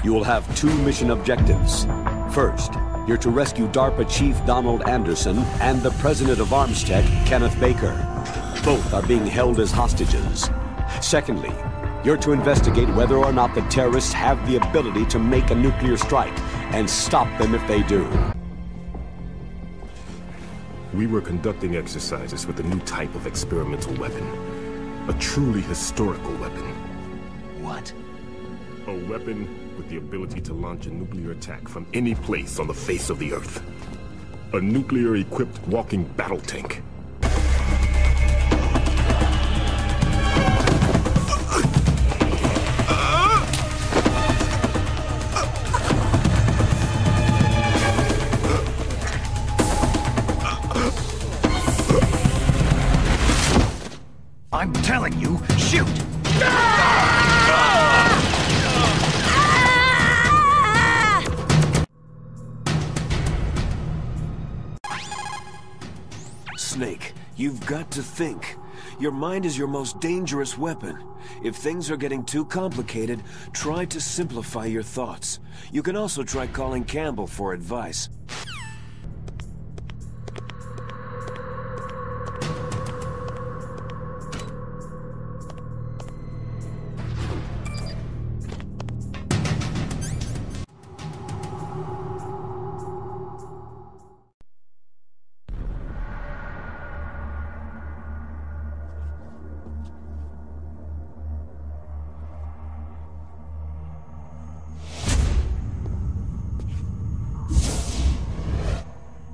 You will have two mission objectives. First, you're to rescue DARPA Chief Donald Anderson and the President of Armstech, Kenneth Baker. Both are being held as hostages. Secondly, you're to investigate whether or not the terrorists have the ability to make a nuclear strike, and stop them if they do. We were conducting exercises with a new type of experimental weapon. A truly historical weapon. What? A weapon with the ability to launch a nuclear attack from any place on the face of the Earth. A nuclear-equipped walking battle tank. I'm telling you, shoot! Snake, you've got to think. Your mind is your most dangerous weapon. If things are getting too complicated, try to simplify your thoughts. You can also try calling Campbell for advice.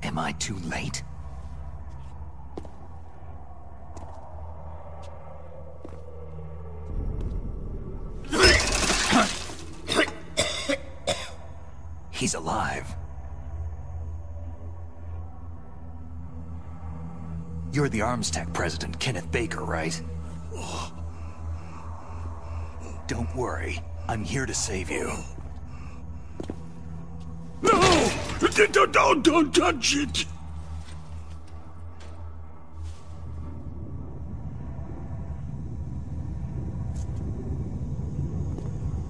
Am I too late? He's alive. You're the Armstech president, Kenneth Baker, right? Don't worry. I'm here to save you. No! Don't touch it!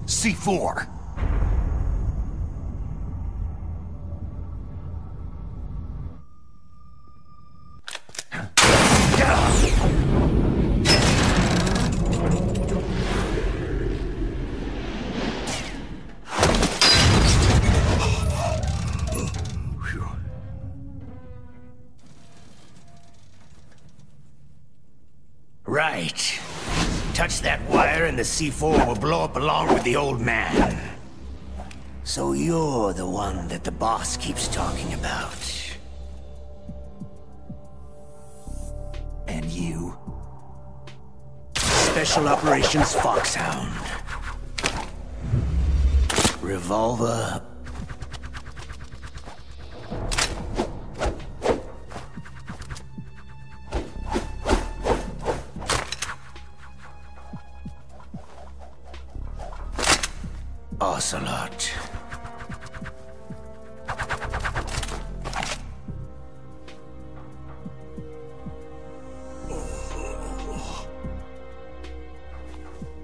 C4. Right. Touch that wire and the C4 will blow up along with the old man. So you're the one that the boss keeps talking about. And you? Special Operations Foxhound. Revolver. Ocelot.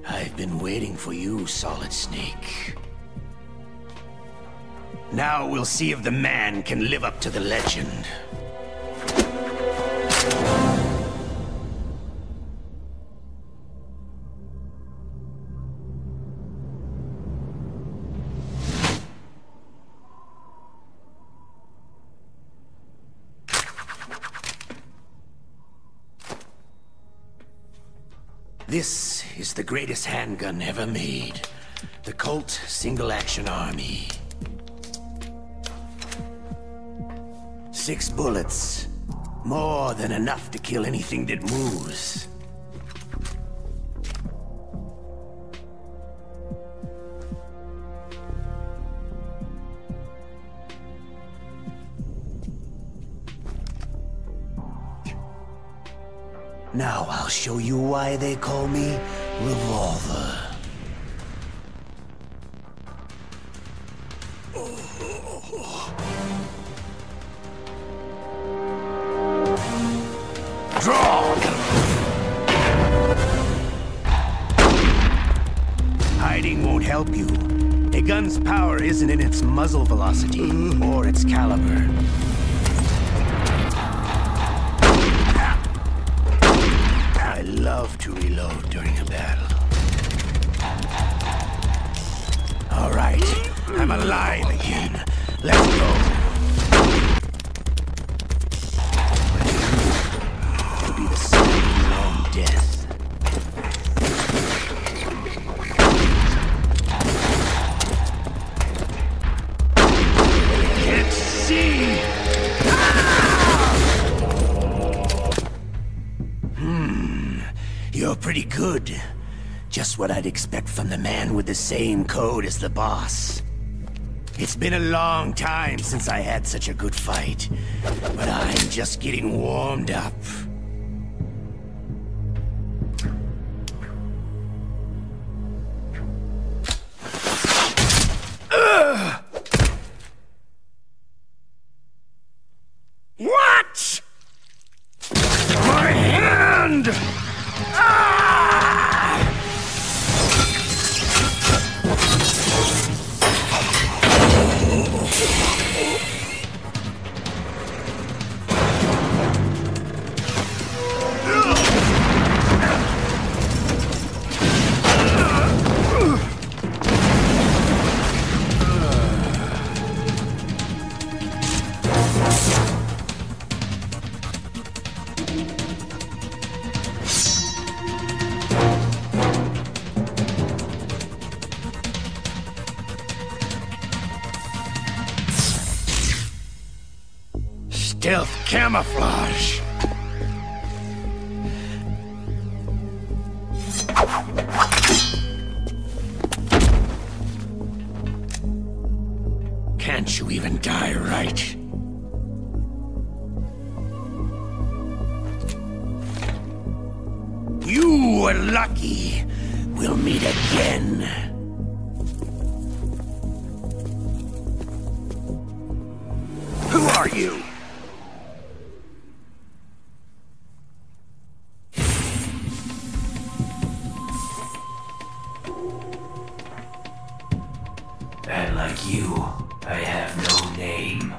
I've been waiting for you, Solid Snake. Now we'll see if the man can live up to the legend. This is the greatest handgun ever made. The Colt Single Action Army. 6 bullets. More than enough to kill anything that moves. Now I'll show you why they call me Revolver. Draw! Hiding won't help you. gun's power isn't in its muzzle velocity or its caliber. I love to reload during a battle. All right, I'm alive again. Let's go. It'll be the second long death. Can't see. You're pretty good. Just what I'd expect from the man with the same code as the boss. It's been a long time since I had such a good fight, but I'm just getting warmed up. What? My hand! Stealth camouflage. Can't you even die right? You were lucky. We'll meet again. Who are you? And like you, I have no name.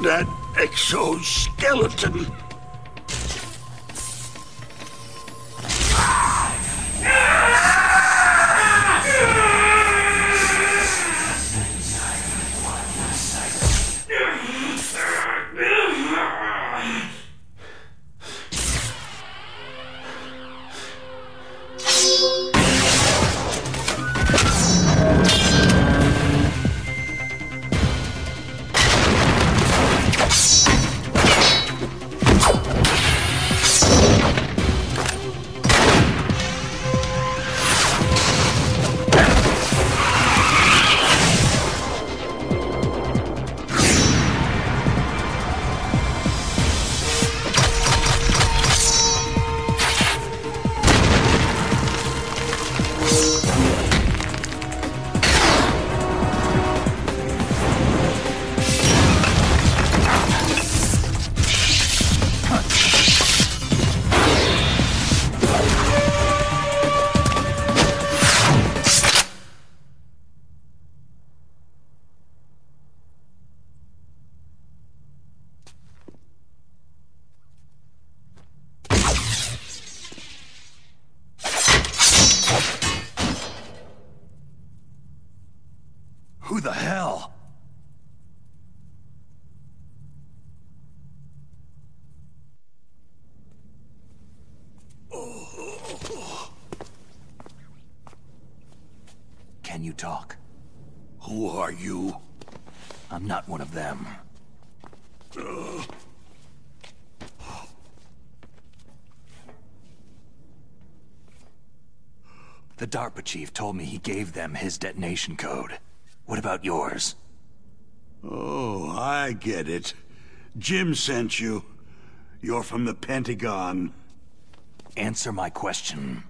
That exoskeleton. Who the hell? Can you talk? Who are you? I'm not one of them. The DARPA chief told me he gave them his detonation code. What about yours? Oh, I get it. Jim sent you. You're from the Pentagon. Answer my question.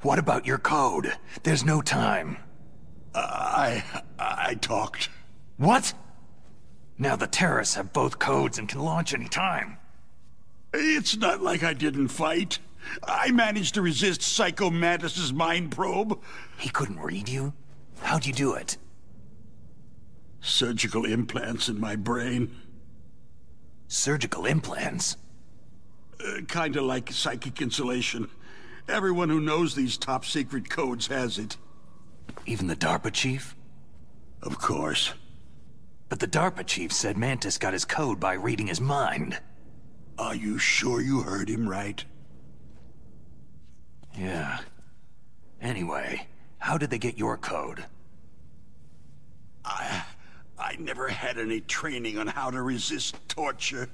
What about your code? There's no time. I talked. What? Now the terrorists have both codes and can launch any time. It's not like I didn't fight. I managed to resist Psycho Mantis's mind probe. He couldn't read you? How'd you do it? Surgical implants in my brain. Surgical implants? Kinda like psychic insulation. Everyone who knows these top-secret codes has it. Even the DARPA chief? Of course. But the DARPA chief said Mantis got his code by reading his mind. Are you sure you heard him right? Yeah. Anyway, how did they get your code? I never had any training on how to resist torture.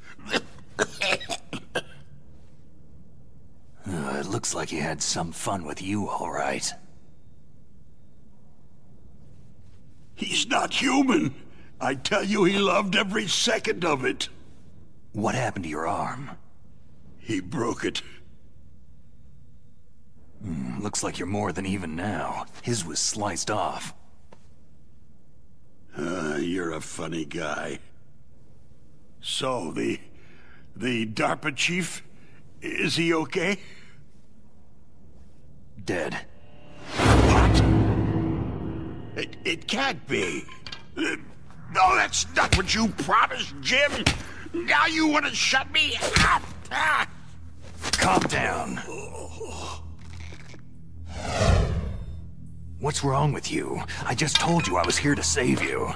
It looks like he had some fun with you, all right. He's not human. I tell you, he loved every second of it. What happened to your arm? He broke it. Looks like you're more than even now. His was sliced off. You're a funny guy. So, the DARPA chief, is he okay? Dead. What? It can't be. No, that's not what you promised, Jim. Now you want to shut me up? Calm down. What's wrong with you? I just told you I was here to save you.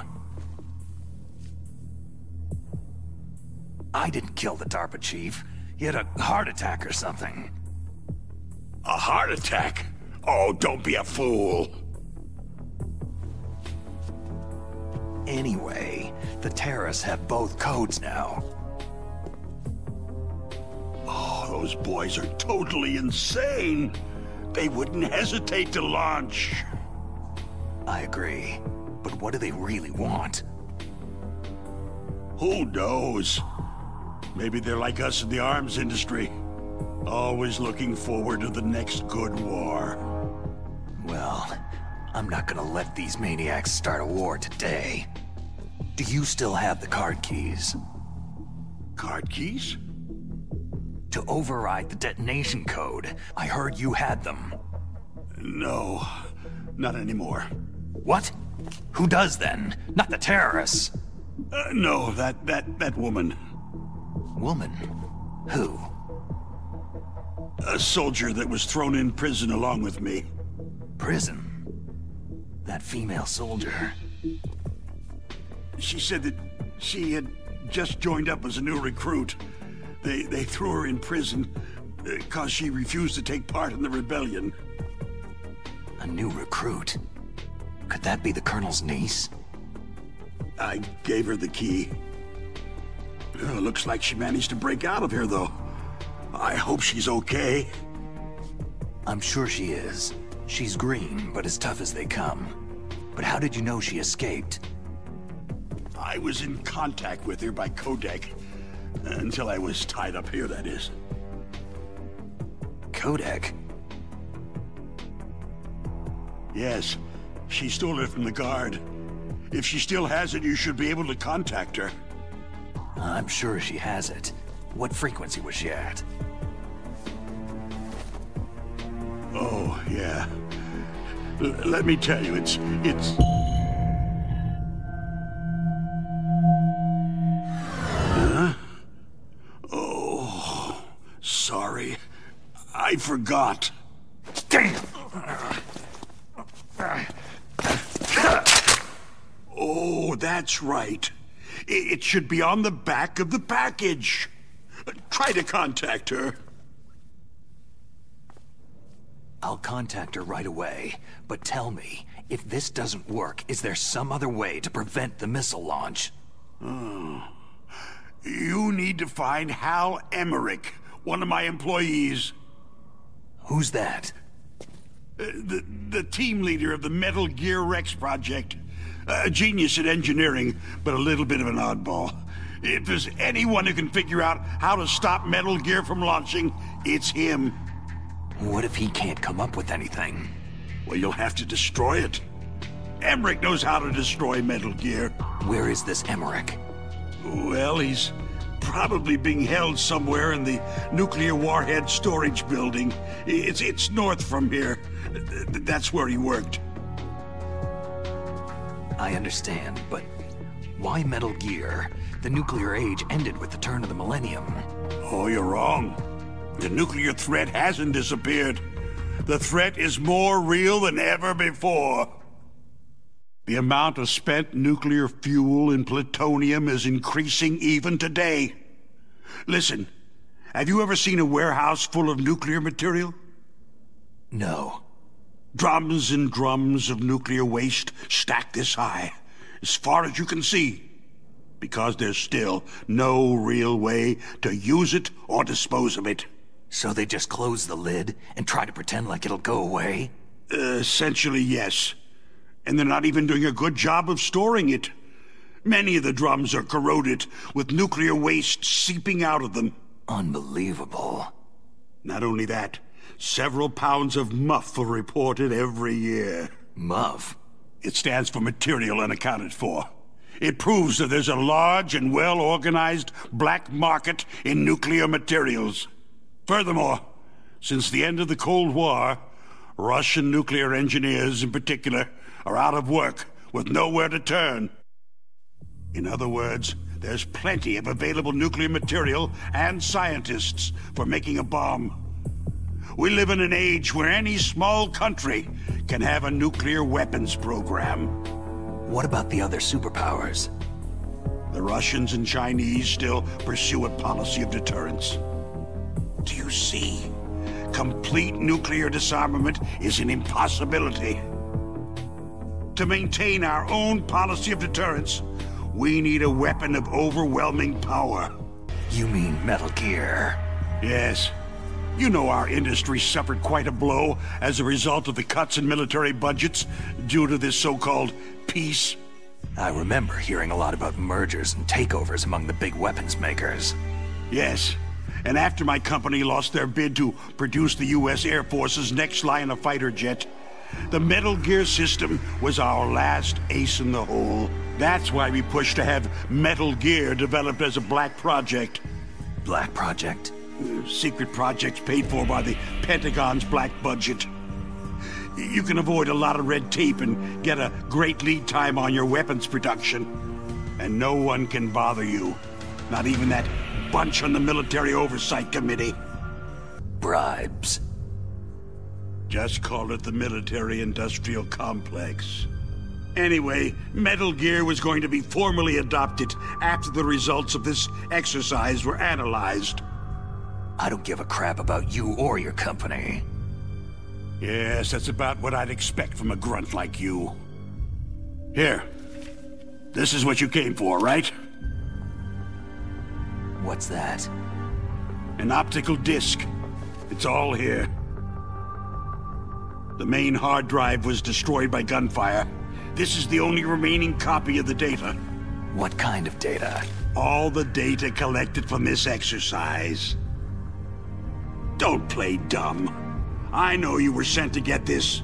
I didn't kill the DARPA chief. He had a heart attack or something. A heart attack? Oh, don't be a fool. Anyway, the terrorists have both codes now. Oh, those boys are totally insane. They wouldn't hesitate to launch. I agree. But what do they really want? Who knows? Maybe they're like us in the arms industry. Always looking forward to the next good war. Well, I'm not gonna let these maniacs start a war today. Do you still have the card keys? Card keys? To override the detonation code. I heard you had them. No, not anymore. What? Who does then? Not the terrorists. No, that woman. Woman? Who? A soldier that was thrown in prison along with me. Prison? That female soldier. She said that she had just joined up as a new recruit. They threw her in prison because she refused to take part in the rebellion. A new recruit? Could that be the Colonel's niece? I gave her the key. Looks like she managed to break out of here, though. I hope she's okay. I'm sure she is. She's green, but as tough as they come. But how did you know she escaped? I was in contact with her by codec. Until I was tied up here, that is. Codec? Yes. She stole it from the guard. If she still has it, you should be able to contact her. I'm sure she has it. What frequency was she at? Oh, yeah. Let me tell you, it's... Huh? Oh, sorry. I forgot. Damn! Oh, that's right. It should be on the back of the package. Try to contact her. I'll contact her right away, but tell me, if this doesn't work, is there some other way to prevent the missile launch? Oh. You need to find Hal Emmerich, one of my employees. Who's that? The team leader of the Metal Gear Rex project. A genius at engineering, but a little bit of an oddball. If there's anyone who can figure out how to stop Metal Gear from launching, it's him. What if he can't come up with anything? Well, you'll have to destroy it. Emmerich knows how to destroy Metal Gear. Where is this Emmerich? Well, he's Probably being held somewhere in the nuclear warhead storage building. It's north from here. That's where he worked. I understand, but why Metal Gear? The nuclear age ended with the turn of the millennium. Oh, you're wrong. The nuclear threat hasn't disappeared. The threat is more real than ever before. The amount of spent nuclear fuel and plutonium is increasing even today. Listen, have you ever seen a warehouse full of nuclear material? No. Drums and drums of nuclear waste stacked this high, as far as you can see, because there's still no real way to use it or dispose of it. So they just close the lid and try to pretend like it'll go away? Essentially, yes. And they're not even doing a good job of storing it. Many of the drums are corroded, with nuclear waste seeping out of them. Unbelievable. Not only that, several pounds of MUF are reported every year. MUF? It stands for Material Unaccounted For. It proves that there's a large and well-organized black market in nuclear materials. Furthermore, since the end of the Cold War, Russian nuclear engineers in particular are out of work with nowhere to turn. In other words, there's plenty of available nuclear material and scientists for making a bomb. We live in an age where any small country can have a nuclear weapons program. What about the other superpowers? The Russians and Chinese still pursue a policy of deterrence. Do you see? Complete nuclear disarmament is an impossibility. To maintain our own policy of deterrence, we need a weapon of overwhelming power. You mean Metal Gear? Yes. You know our industry suffered quite a blow as a result of the cuts in military budgets due to this so-called peace. I remember hearing a lot about mergers and takeovers among the big weapons makers. Yes. And after my company lost their bid to produce the U.S. Air Force's next line of fighter jet, the Metal Gear system was our last ace in the hole. That's why we pushed to have Metal Gear developed as a black project. Black project? Secret projects paid for by the Pentagon's black budget. You can avoid a lot of red tape and get a great lead time on your weapons production. And no one can bother you. Not even that bunch on the Military Oversight Committee. Bribes. Just call it the military-industrial complex. Anyway, Metal Gear was going to be formally adopted after the results of this exercise were analyzed. I don't give a crap about you or your company. Yes, that's about what I'd expect from a grunt like you. Here. This is what you came for, right? What's that? An optical disc. It's all here. The main hard drive was destroyed by gunfire. This is the only remaining copy of the data. What kind of data? All the data collected from this exercise. Don't play dumb. I know you were sent to get this.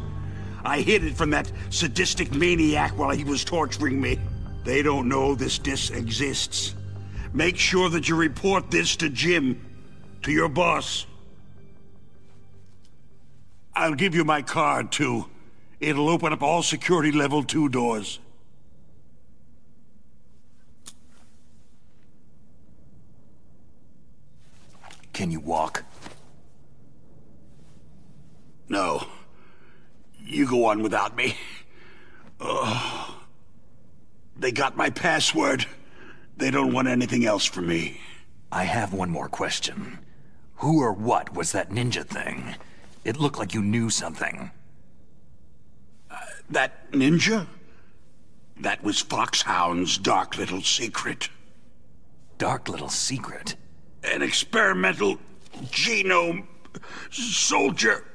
I hid it from that sadistic maniac while he was torturing me. They don't know this disc exists. Make sure that you report this to Jim, to your boss. I'll give you my card, too. It'll open up all security level 2 doors. Can you walk? No. You go on without me. They got my password. They don't want anything else from me. I have one more question. Who or what was that ninja thing? It looked like you knew something. That ninja? That was Foxhound's dark little secret. Dark little secret? An experimental genome soldier.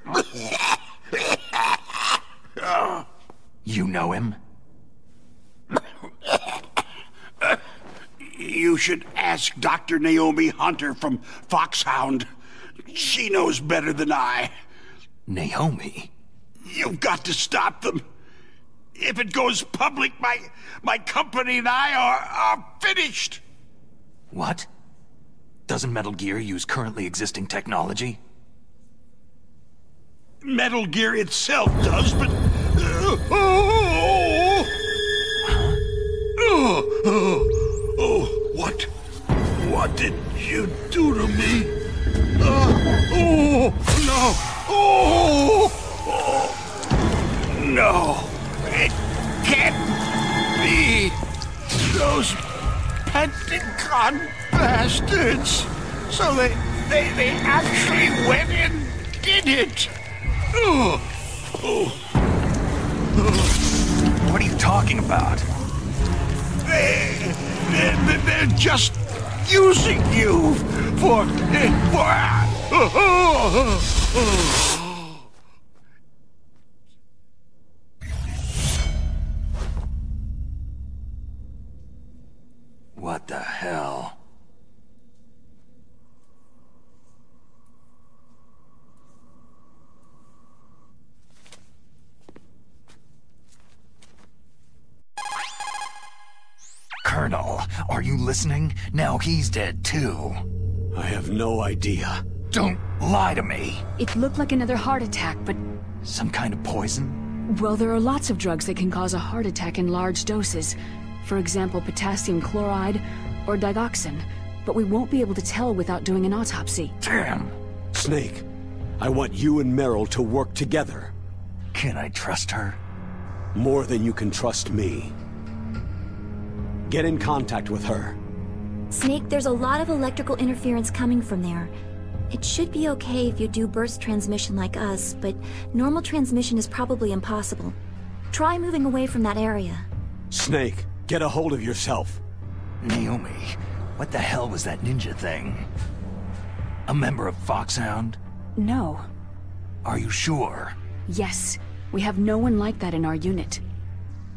You know him? You should ask Dr. Naomi Hunter from Foxhound. She knows better than I. Naomi? You've got to stop them. If it goes public, my company and I are finished. What? Doesn't Metal Gear use currently existing technology? Metal Gear itself does, but... What did you do to me? No! It can't be! Those Pentagon bastards! So they actually went and did it! What are you talking about? They're just using you for... What the hell? Colonel, are you listening? Now he's dead too. I have no idea. Don't lie to me. It looked like another heart attack, but... Some kind of poison? Well, there are lots of drugs that can cause a heart attack in large doses. For example, potassium chloride or digoxin. But we won't be able to tell without doing an autopsy. Damn. Snake, I want you and Meryl to work together. Can I trust her? More than you can trust me. Get in contact with her. Snake, there's a lot of electrical interference coming from there. It should be okay if you do burst transmission like us, but normal transmission is probably impossible. Try moving away from that area. Snake, get a hold of yourself. Naomi, what the hell was that ninja thing? A member of Foxhound? No. Are you sure? Yes. We have no one like that in our unit.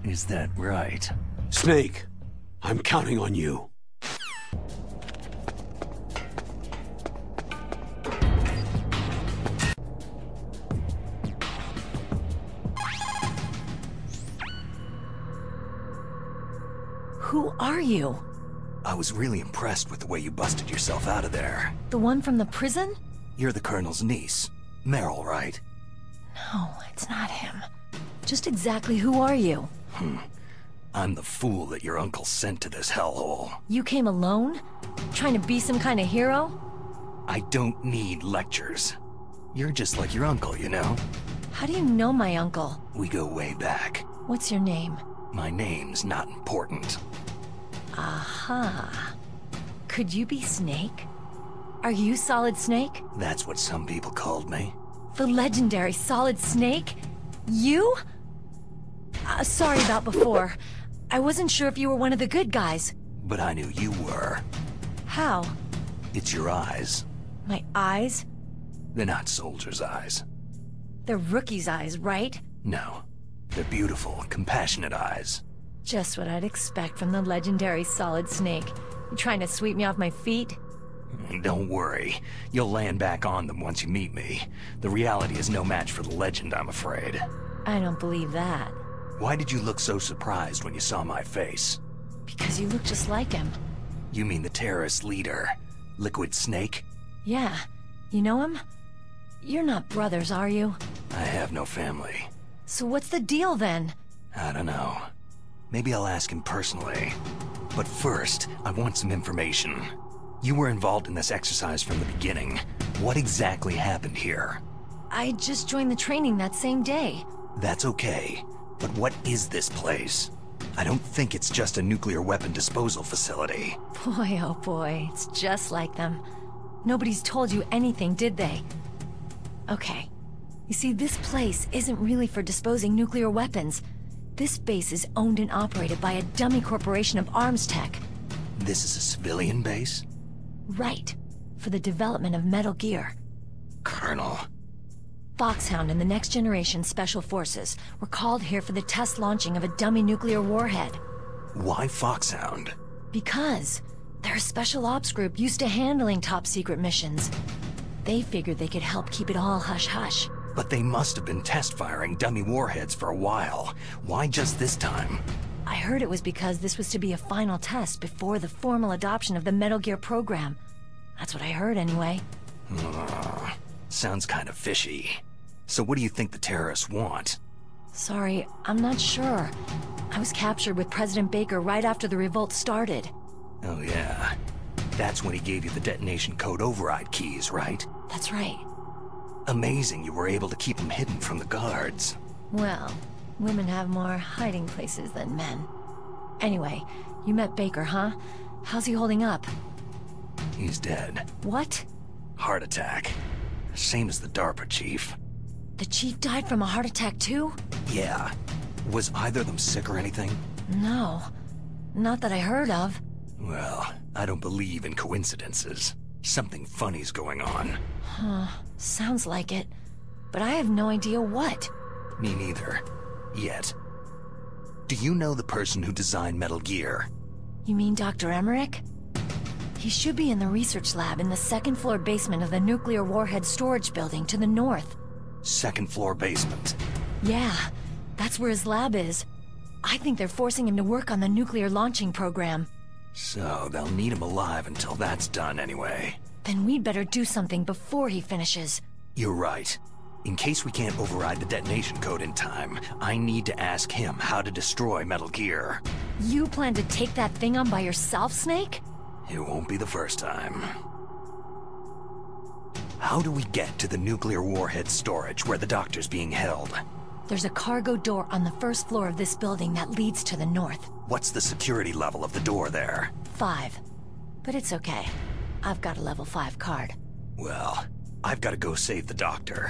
Is that right? Snake, I'm counting on you. Who are you? I was really impressed with the way you busted yourself out of there. The one from the prison? You're the Colonel's niece. Meryl, right? No, it's not him. Just exactly who are you? I'm the fool that your uncle sent to this hellhole. You came alone? Trying to be some kind of hero? I don't need lectures. You're just like your uncle, you know? How do you know my uncle? We go way back. What's your name? My name's not important. Aha. Could you be Snake? Are you Solid Snake? That's what some people called me. The legendary Solid Snake? You? Sorry about before. I wasn't sure if you were one of the good guys. But I knew you were. How? It's your eyes. My eyes? They're not soldiers' eyes. They're rookie's eyes, right? No. They're beautiful, compassionate eyes. Just what I'd expect from the legendary Solid Snake. You trying to sweep me off my feet? Don't worry. You'll land back on them once you meet me. The reality is no match for the legend, I'm afraid. I don't believe that. Why did you look so surprised when you saw my face? Because you look just like him. You mean the terrorist leader, Liquid Snake? Yeah. You know him? You're not brothers, are you? I have no family. So what's the deal then? I don't know. Maybe I'll ask him personally. But first, I want some information. You were involved in this exercise from the beginning. What exactly happened here? I just joined the training that same day. That's okay. But what is this place? I don't think it's just a nuclear weapon disposal facility. Boy, oh boy, it's just like them. Nobody's told you anything, did they? Okay. You see, this place isn't really for disposing nuclear weapons. This base is owned and operated by a dummy corporation of arms tech. This is a civilian base? Right. For the development of Metal Gear. Colonel. Foxhound and the Next Generation Special Forces were called here for the test launching of a dummy nuclear warhead. Why Foxhound? Because they're a special ops group used to handling top-secret missions. They figured they could help keep it all hush-hush. But they must have been test-firing dummy warheads for a while. Why just this time? I heard it was because this was to be a final test before the formal adoption of the Metal Gear program. That's what I heard anyway. Sounds kind of fishy. So what do you think the terrorists want? Sorry, I'm not sure. I was captured with President Baker right after the revolt started. Oh yeah. That's when he gave you the detonation code override keys, right? That's right. Amazing you were able to keep them hidden from the guards. Well, women have more hiding places than men. Anyway, you met Baker, huh? How's he holding up? He's dead. What? Heart attack. Same as the DARPA chief. The chief died from a heart attack too? Yeah. Was either of them sick or anything? No. Not that I heard of. Well, I don't believe in coincidences. Something funny's going on. Huh. Sounds like it. But I have no idea what. Me neither. Yet. Do you know the person who designed Metal Gear? You mean Dr. Emmerich? He should be in the research lab in the second-floor basement of the nuclear warhead storage building to the north. Second floor basement. Yeah, that's where his lab is. I think they're forcing him to work on the nuclear launching program. So they'll need him alive until that's done anyway. Then we'd better do something before he finishes. You're right. In case we can't override the detonation code in time, I need to ask him how to destroy Metal Gear. You plan to take that thing on by yourself, Snake? It won't be the first time. How do we get to the nuclear warhead storage where the doctor's being held? There's a cargo door on the first floor of this building that leads to the north. What's the security level of the door there? 5. But it's okay. I've got a level 5 card. Well, I've got to go save the doctor.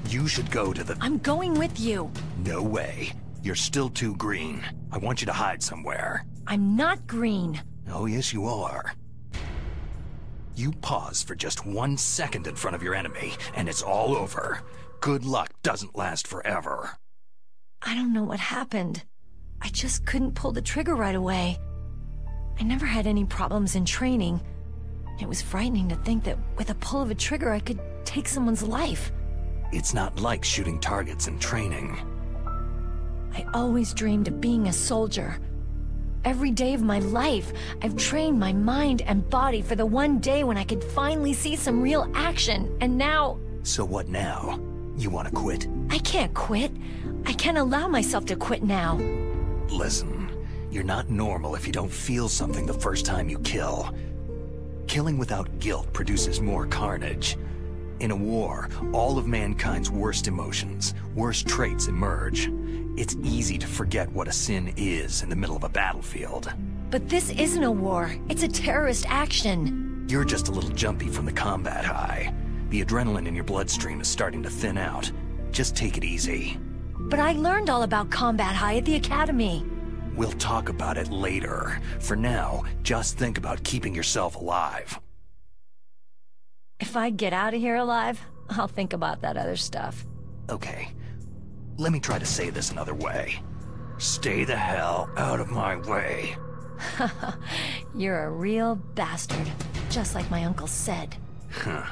You should go to the... I'm going with you! No way. You're still too green. I want you to hide somewhere. I'm not green. Oh, yes, you are. You pause for just 1 second in front of your enemy, and it's all over. Good luck doesn't last forever. I don't know what happened. I just couldn't pull the trigger right away. I never had any problems in training. It was frightening to think that with a pull of a trigger I could take someone's life. It's not like shooting targets in training. I always dreamed of being a soldier. Every day of my life, I've trained my mind and body for the one day when I could finally see some real action, and now... So what now? You want to quit? I can't quit. I can't allow myself to quit now. Listen, you're not normal if you don't feel something the first time you kill. Killing without guilt produces more carnage. In a war, all of mankind's worst emotions, worst traits emerge. It's easy to forget what a sin is in the middle of a battlefield. But this isn't a war. It's a terrorist action. You're just a little jumpy from the combat high. The adrenaline in your bloodstream is starting to thin out. Just take it easy. But I learned all about combat high at the academy. We'll talk about it later. For now, just think about keeping yourself alive. If I get out of here alive, I'll think about that other stuff. Okay. Let me try to say this another way. Stay the hell out of my way. You're a real bastard, just like my uncle said. Huh.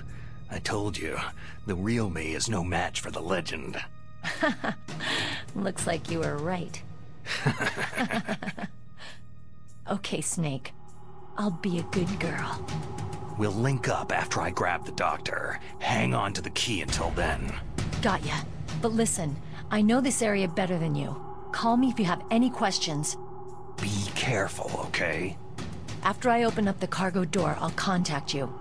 I told you, the real me is no match for the legend. Looks like you were right. Okay, Snake. I'll be a good girl. We'll link up after I grab the doctor. Hang on to the key until then. Got ya. But listen, I know this area better than you. Call me if you have any questions. Be careful, okay? After I open up the cargo door, I'll contact you.